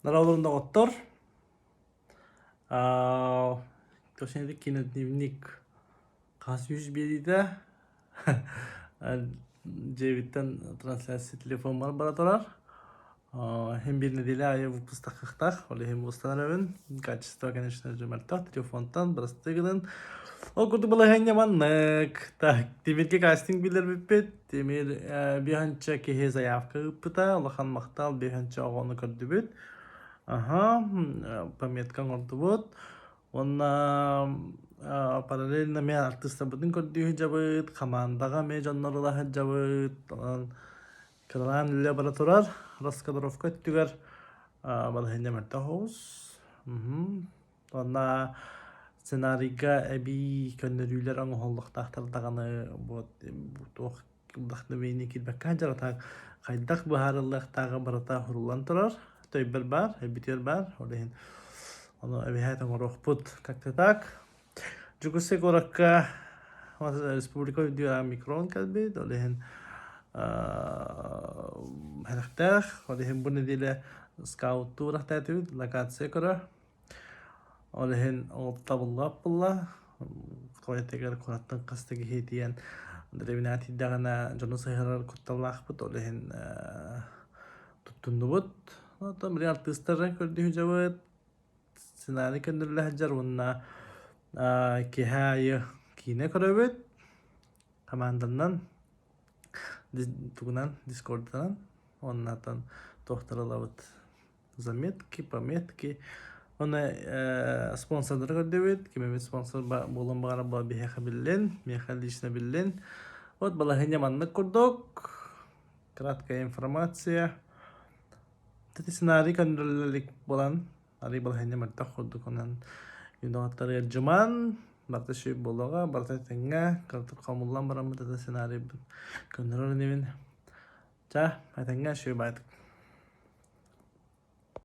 Нараларында оттор. Төшенде кинодневник қас 101-де жебиттен трансляция телефон бара турар. Hem bir nedeni ayı bu pıstakıktak. Öyle hem bustanarın. Качество, конечно же, мартах. Телефонтан бірістігінің. Ол күрді бұлай хәң яманнык. Так, демерге кастинг билер біппет. Демер биханча кеhe заявка үппіта. Олахан мақтал биханча оғаны көрді бүт. Ага, паметкан орды бұд. Онна параллельно мен артыста бұдың көрді жабыт. Командаға мен жаннарыла жабыт. Кыралан үлі бара турар. Раскадровка түгер. Балхенде мәрті хоз. Онна сценарийга әбі көннөрүйлер аңы холлықтақтардағаны бұтуқ кылдақны бейіне келбәккан жаратақ қайдақ бұхарылықтағы барата хұрулан тұрар. Төйбір бар, әбітер бар. Оны әбі хәйтің ұрық бұд. Как-то так. Жүгісі көрікка республика өдіға микрон кәлбейд. Олеген хәріқтәқ. Олеген бұны дейлі скаутту ұрақтай төйд. Локация көрі. Олеген оңылта бұллап бұлла. Қойаттегер құраттың қастығы хейтиен дәревінат иддағына жоны сайғарар күтталлақ бұд. Олеген тұттынды бұд. Там бір артыстары көрді хүжабыд. Сценарий көндірлі әджар. Онына кехайы кейіне көрі команданнан тугунан дискордтан оннатан тохтаралабыт заметки, пометки. Оны спонсордары көрдөбүт. Кимемет спонсор болон багара ба бихеха биллен, меха лично биллен. Вот балахыня маннык курдук. Краткая информация. Тати сценарий көндүрүлүк болан. Ари балахыня мартак курдук. Онан юногаттары жуман. Барта шүй болуға, барта тәңге, картып қалмылан барамын, тәті сценарий көндірір немін. Жа, айтаңға шүй байтық.